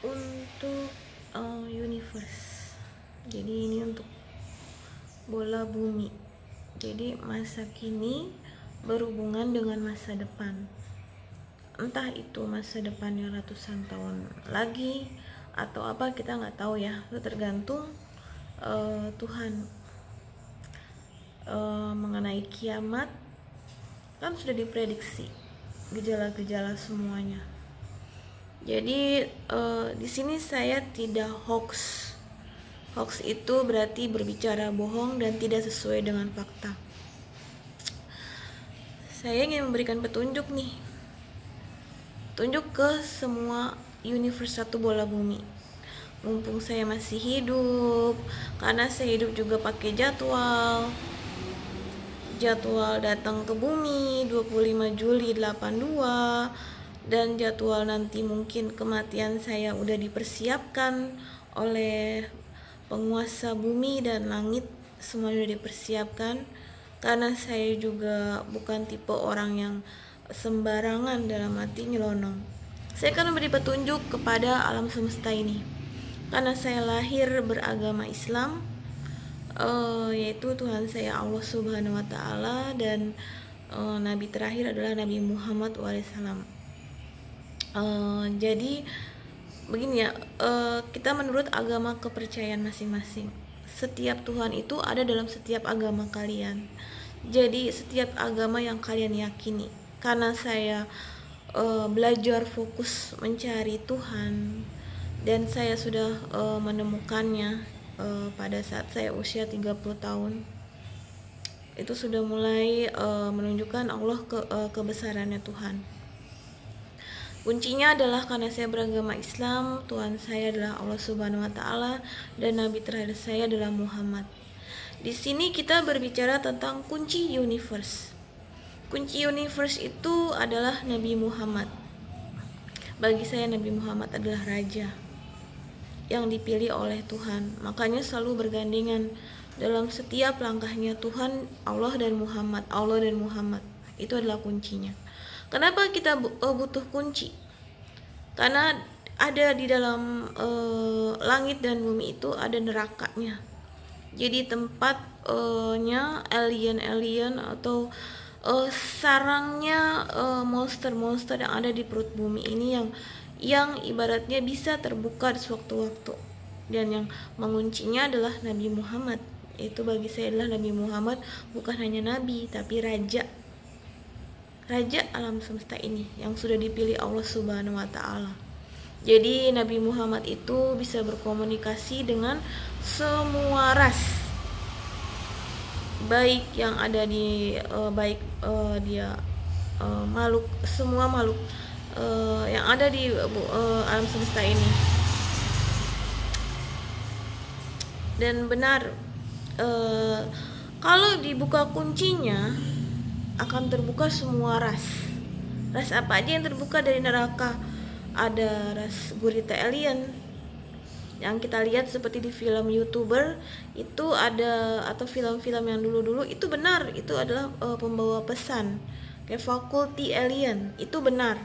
untuk universe. Jadi ini untuk bola bumi. Jadi masa kini berhubungan dengan masa depan. Entah itu masa depannya ratusan tahun lagi atau apa, kita nggak tahu ya. Itu tergantung Tuhan. Mengenai kiamat kan sudah diprediksi gejala-gejala semuanya. Jadi di sini saya tidak hoax. Hoax itu berarti berbicara bohong dan tidak sesuai dengan fakta. Saya ingin memberikan petunjuk nih. Tunjuk ke semua universe satu bola bumi. Mumpung saya masih hidup, karena saya hidup juga pakai jadwal datang ke bumi 25 Juli 82, dan jadwal nanti mungkin kematian saya udah dipersiapkan oleh penguasa bumi dan langit, semua udah dipersiapkan. Karena saya juga bukan tipe orang yang sembarangan dalam arti nyelonong. Saya akan memberi petunjuk kepada alam semesta ini. Karena saya lahir beragama Islam, yaitu Tuhan saya Allah Subhanahu wa Ta'ala, dan Nabi terakhir adalah Nabi Muhammad SAW. Jadi begini ya, kita menurut agama kepercayaan masing-masing. Setiap Tuhan itu ada dalam setiap agama kalian. Jadi setiap agama yang kalian yakini. Karena saya belajar fokus mencari Tuhan, dan saya sudah menemukannya pada saat saya usia 30 tahun. Itu sudah mulai menunjukkan Allah kebesarannya Tuhan. Kuncinya adalah karena saya beragama Islam, Tuhan saya adalah Allah Subhanahu wa Ta'ala, dan Nabi terakhir saya adalah Muhammad. Di sini kita berbicara tentang kunci universe. Kunci universe itu adalah Nabi Muhammad. Bagi saya Nabi Muhammad adalah raja yang dipilih oleh Tuhan. Makanya selalu bergandengan dalam setiap langkahnya Tuhan, Allah dan Muhammad. Allah dan Muhammad itu adalah kuncinya. Kenapa kita butuh kunci? Karena ada di dalam langit dan bumi itu ada nerakanya. Jadi tempatnya alien-alien atau sarangnya monster-monster yang ada di perut bumi ini, yang ibaratnya bisa terbuka di sewaktu-waktu. Dan yang menguncinya adalah Nabi Muhammad. Itu bagi saya adalah Nabi Muhammad bukan hanya nabi, tapi raja alam semesta ini yang sudah dipilih Allah Subhanahu wa Ta'ala. Jadi Nabi Muhammad itu bisa berkomunikasi dengan semua ras, baik yang ada di dia makhluk, semua makhluk yang ada di alam semesta ini. Dan benar, kalau dibuka kuncinya akan terbuka semua ras. Ras apa aja yang terbuka dari neraka? Ada ras gurita alien yang kita lihat seperti di film YouTuber itu ada, atau film-film yang dulu-dulu itu benar, itu adalah pembawa pesan. Kayak fakulti alien itu benar.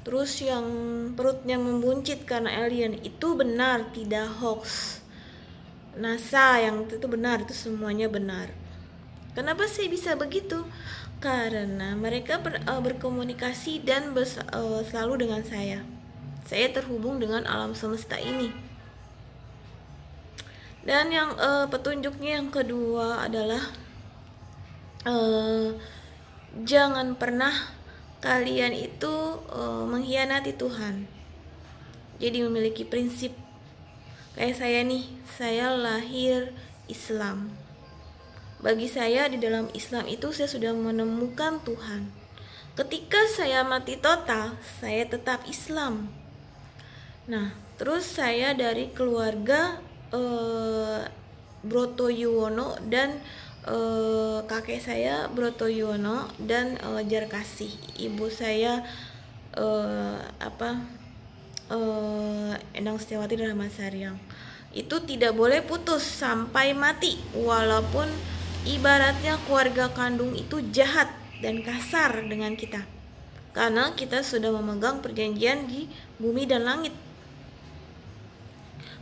Terus yang perutnya membuncit karena alien itu benar, tidak hoax. NASA yang itu benar, itu semuanya benar. Kenapa sih bisa begitu? Karena mereka berkomunikasi dan selalu dengan saya. Saya terhubung dengan alam semesta ini. Dan yang petunjuknya yang kedua adalah jangan pernah kalian itu mengkhianati Tuhan. Jadi memiliki prinsip. Kayak saya nih, saya lahir Islam. Bagi saya di dalam Islam itu saya sudah menemukan Tuhan. Ketika saya mati total, saya tetap Islam. Nah, terus saya dari keluarga Broto Yuwono, dan kakek saya Broto Yuwono dan Jarkasih. Ibu saya Endang Setiawati dan Rahmat Saryang. Itu tidak boleh putus sampai mati, walaupun ibaratnya keluarga kandung itu jahat dan kasar dengan kita, karena kita sudah memegang perjanjian di bumi dan langit.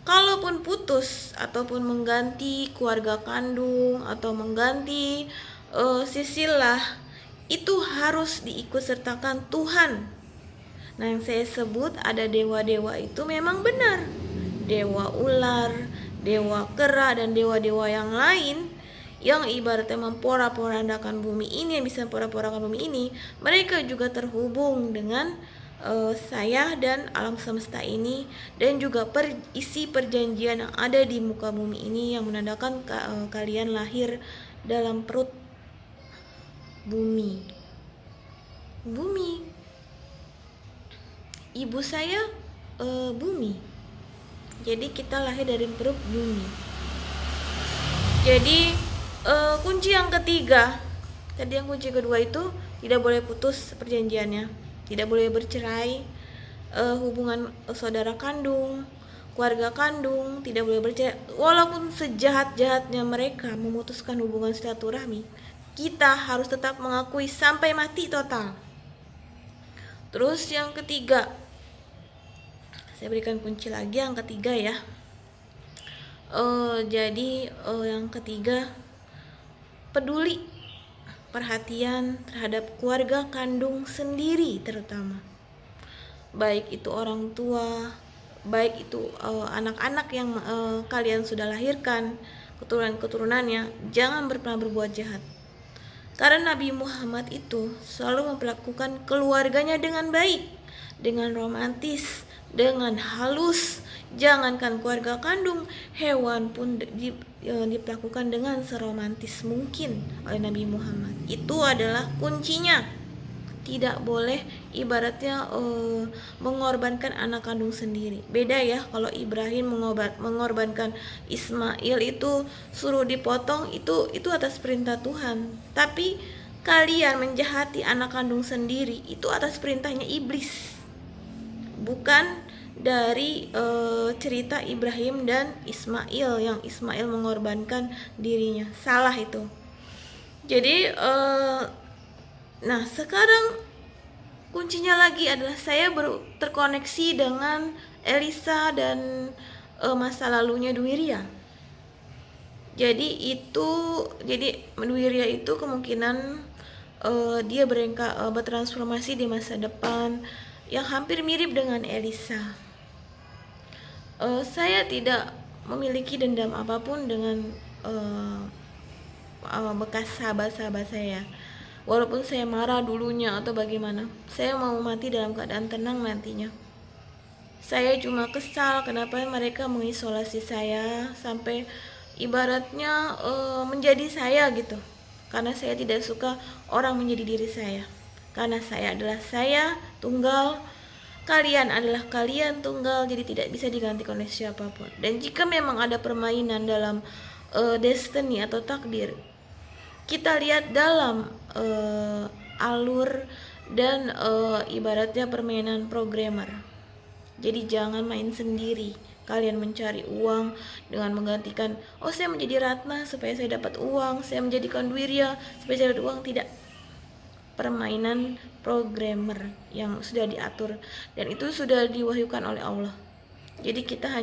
Kalaupun putus ataupun mengganti keluarga kandung atau mengganti silsilah, itu harus diikutsertakan Tuhan. Nah, yang saya sebut ada dewa-dewa itu memang benar. Dewa ular, dewa kera, dan dewa-dewa yang lain yang ibaratnya memporak-porandakan bumi ini, yang bisa memporak-porandakan bumi ini, mereka juga terhubung dengan saya dan alam semesta ini, dan juga isi perjanjian yang ada di muka bumi ini yang menandakan kalian lahir dalam perut bumi. Ibu saya bumi. Jadi kita lahir dari perut bumi. Jadi kunci yang ketiga, tadi yang kunci kedua itu tidak boleh putus perjanjiannya, tidak boleh bercerai, hubungan saudara kandung, keluarga kandung tidak boleh bercerai. Walaupun sejahat-jahatnya mereka memutuskan hubungan silaturahmi, kita harus tetap mengakui sampai mati total. Terus yang ketiga, saya berikan kunci lagi yang ketiga ya. Jadi yang ketiga, peduli, perhatian terhadap keluarga kandung sendiri terutama, baik itu orang tua, baik itu anak-anak yang kalian sudah lahirkan, keturunan-keturunannya. Jangan pernah berbuat jahat, karena Nabi Muhammad itu selalu memperlakukan keluarganya dengan baik, dengan romantis, dengan halus. Jangankan keluarga kandung, hewan pun diperlakukan dengan seromantis mungkin oleh Nabi Muhammad. Itu adalah kuncinya. Tidak boleh ibaratnya mengorbankan anak kandung sendiri. Beda ya, kalau Ibrahim mengorbankan Ismail itu suruh dipotong, itu atas perintah Tuhan. Tapi kalian menjahati anak kandung sendiri, itu atas perintahnya iblis, bukan dari cerita Ibrahim dan Ismail, yang Ismail mengorbankan dirinya. Salah itu. Jadi nah sekarang kuncinya lagi adalah saya terkoneksi dengan Elisa dan masa lalunya Dwiria. Jadi Dwiria itu kemungkinan dia bertransformasi di masa depan yang hampir mirip dengan Elisa. Saya tidak memiliki dendam apapun dengan bekas sahabat-sahabat saya. Walaupun saya marah dulunya atau bagaimana, saya mau mati dalam keadaan tenang nantinya. Saya cuma kesal kenapa mereka mengisolasi saya sampai ibaratnya menjadi saya gitu. Karena saya tidak suka orang menjadi diri saya. Karena saya adalah saya tunggal, kalian adalah kalian tunggal, jadi tidak bisa digantikan oleh siapapun. Dan jika memang ada permainan dalam destiny atau takdir, kita lihat dalam alur dan ibaratnya permainan programmer. Jadi jangan main sendiri. Kalian mencari uang dengan menggantikan, saya menjadi Ratna supaya saya dapat uang, saya menjadikan Dwiria supaya saya dapat uang. Tidak. Permainan programmer yang sudah diatur dan itu sudah diwahyukan oleh Allah. Jadi kita hanya